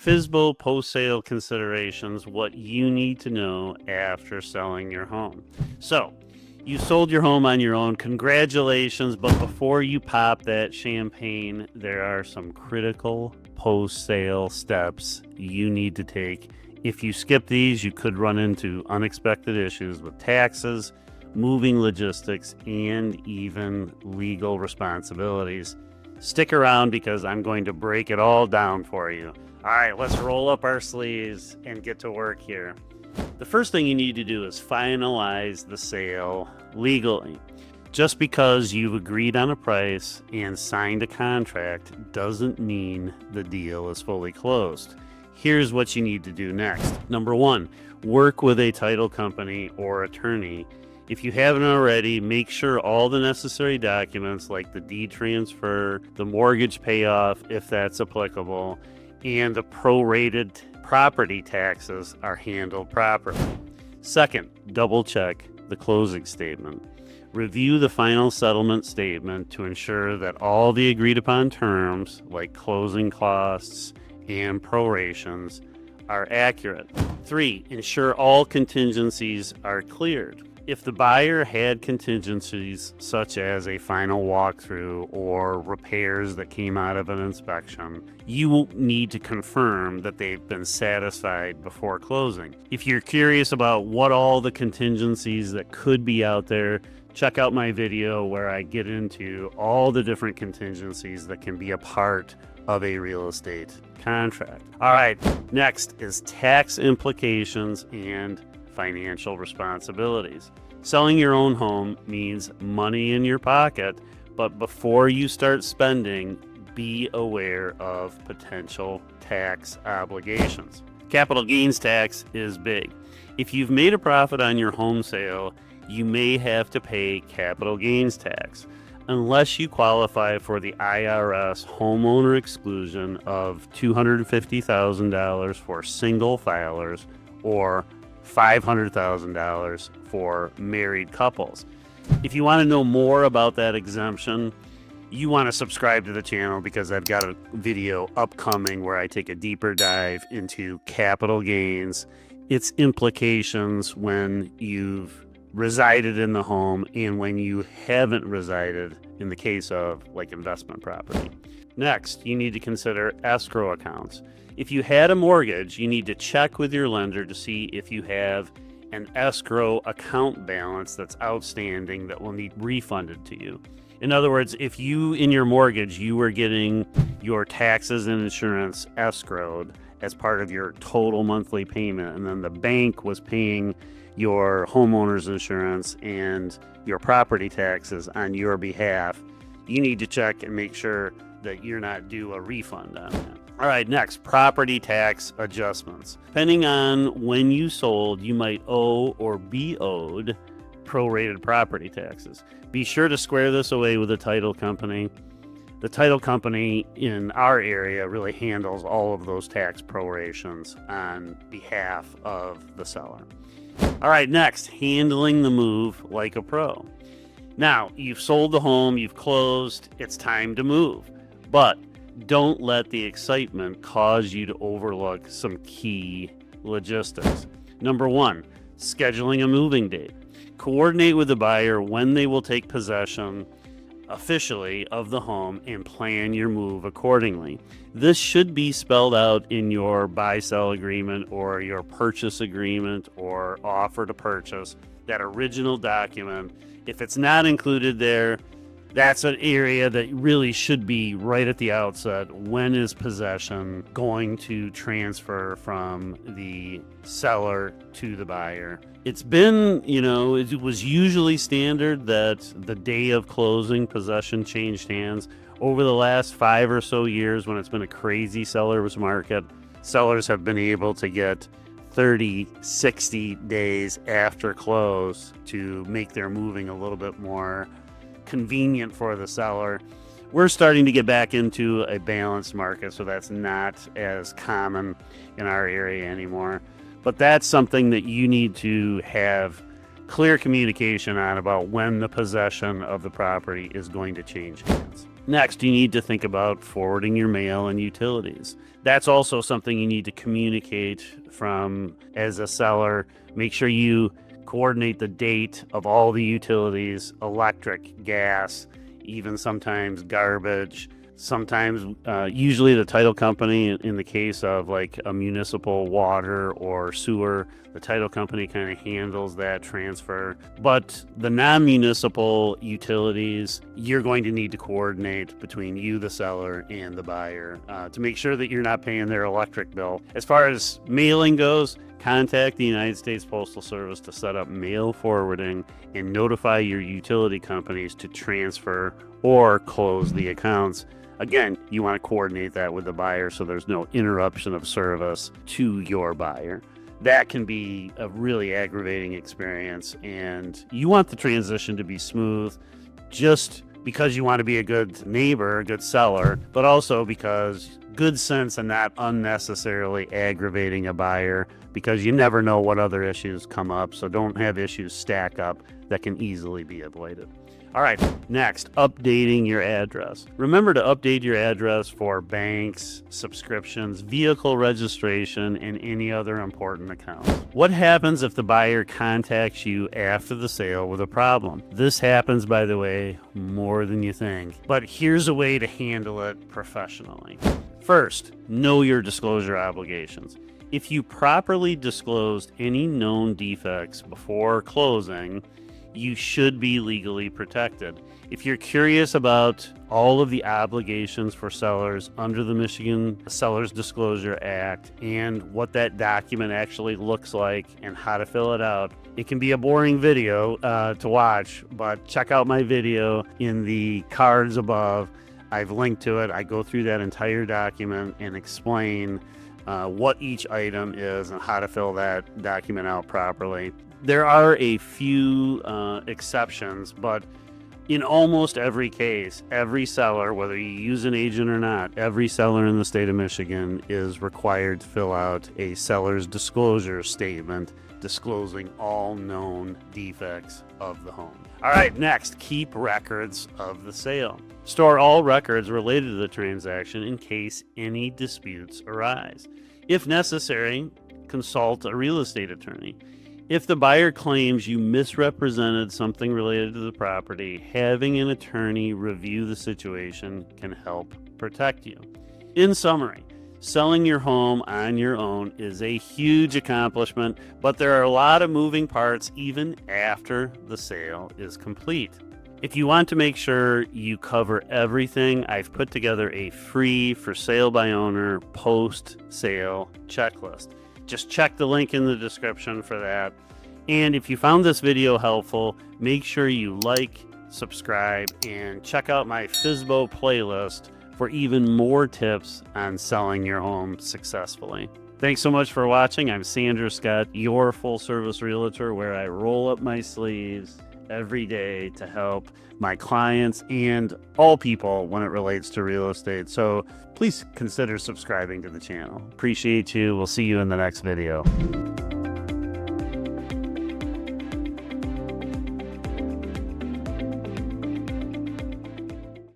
FSBO post-sale considerations, what you need to know after selling your home. So, you sold your home on your own. Congratulations, but before you pop that champagne, there are some critical post-sale steps you need to take. If you skip these, you could run into unexpected issues with taxes, moving logistics, and even legal responsibilities. Stick around because I'm going to break it all down for you. All right, let's roll up our sleeves and get to work here. The first thing you need to do is finalize the sale legally. Just because you've agreed on a price and signed a contract doesn't mean the deal is fully closed. Here's what you need to do next. Number one, work with a title company or attorney. If you haven't already, make sure all the necessary documents like the deed transfer, the mortgage payoff, if that's applicable, and the prorated property taxes are handled properly. Second, double check the closing statement. Review the final settlement statement to ensure that all the agreed upon terms, like closing costs and prorations, are accurate. 3, ensure all contingencies are cleared. If the buyer had contingencies such as a final walkthrough or repairs that came out of an inspection, you will need to confirm that they've been satisfied before closing. If you're curious about what all the contingencies that could be out there, check out my video where I get into all the different contingencies that can be a part of a real estate contract. All right, next is tax implications and financial responsibilities. Selling your own home means money in your pocket, but before you start spending, be aware of potential tax obligations. Capital gains tax is big. If you've made a profit on your home sale, you may have to pay capital gains tax. Unless you qualify for the IRS homeowner exclusion of $250,000 for single filers or $500,000 for married couples. If you want to know more about that exemption, you want to subscribe to the channel because I've got a video upcoming where I take a deeper dive into capital gains, its implications when you've resided in the home and when you haven't resided in the case of like investment property. Next, you need to consider escrow accounts. If you had a mortgage, you need to check with your lender to see if you have an escrow account balance that's outstanding that will need refunded to you. In other words, if you in your mortgage, you were getting your taxes and insurance escrowed as part of your total monthly payment, and then the bank was paying your homeowner's insurance and your property taxes on your behalf, you need to check and make sure that you're not due a refund on that. All right, next, property tax adjustments. Depending on when you sold, you might owe or be owed prorated property taxes. Be sure to square this away with the title company. The title company in our area really handles all of those tax prorations on behalf of the seller. All right, next, handling the move like a pro. Now, you've sold the home, you've closed, it's time to move. But don't let the excitement cause you to overlook some key logistics. Number one, scheduling a moving date. Coordinate with the buyer when they will take possession officially of the home and plan your move accordingly. This should be spelled out in your buy-sell agreement or your purchase agreement or offer to purchase, that original document. If it's not included there, that's an area that really should be right at the outset. When is possession going to transfer from the seller to the buyer? It's been, it was usually standard that the day of closing, possession changed hands. Over the last 5 or so years, when it's been a crazy seller's market, sellers have been able to get 30, 60 days after close to make their moving a little bit more convenient for the seller. We're starting to get back into a balanced market, so that's not as common in our area anymore. But that's something that you need to have clear communication on about when the possession of the property is going to change hands. Next, you need to think about forwarding your mail and utilities. That's also something you need to communicate from as a seller. Make sure you coordinate the date of all the utilities, electric, gas, even sometimes garbage. Sometimes, usually the title company, in the case of like a municipal water or sewer, the title company kind of handles that transfer. But the non-municipal utilities, you're going to need to coordinate between you, the seller, and the buyer to make sure that you're not paying their electric bill. As far as mailing goes, contact the United States Postal Service to set up mail forwarding and notify your utility companies to transfer or close the accounts. Again, you want to coordinate that with the buyer so there's no interruption of service to your buyer. That can be a really aggravating experience, and you want the transition to be smooth just because you want to be a good neighbor, a good seller, but also because good sense and not unnecessarily aggravating a buyer, because you never know what other issues come up, so don't have issues stack up that can easily be avoided. All right, next, updating your address. Remember to update your address for banks, subscriptions, vehicle registration, and any other important accounts. What happens if the buyer contacts you after the sale with a problem? This happens, by the way, more than you think. But here's a way to handle it professionally. First, know your disclosure obligations. If you properly disclosed any known defects before closing, you should be legally protected. If you're curious about all of the obligations for sellers under the Michigan Sellers Disclosure Act and what that document actually looks like and how to fill it out, it can be a boring video to watch, but check out my video in the cards above. I've linked to it. I go through that entire document and explain what each item is and how to fill that document out properly. There are a few exceptions, but in almost every case, every seller, whether you use an agent or not, every seller in the state of Michigan is required to fill out a seller's disclosure statement disclosing all known defects of the home. All right, next, keep records of the sale. Store all records related to the transaction in case any disputes arise. If necessary, consult a real estate attorney. If the buyer claims you misrepresented something related to the property, having an attorney review the situation can help protect you. In summary, selling your home on your own is a huge accomplishment, but there are a lot of moving parts even after the sale is complete. If you want to make sure you cover everything, I've put together a free for sale by owner post-sale checklist. Just check the link in the description for that. And if you found this video helpful, make sure you like, subscribe, and check out my FSBO playlist for even more tips on selling your home successfully. Thanks so much for watching. I'm Sandra Scott, your full-service realtor, where I roll up my sleeves every day to help my clients and all people when it relates to real estate. So please consider subscribing to the channel. Appreciate you. We'll see you in the next video.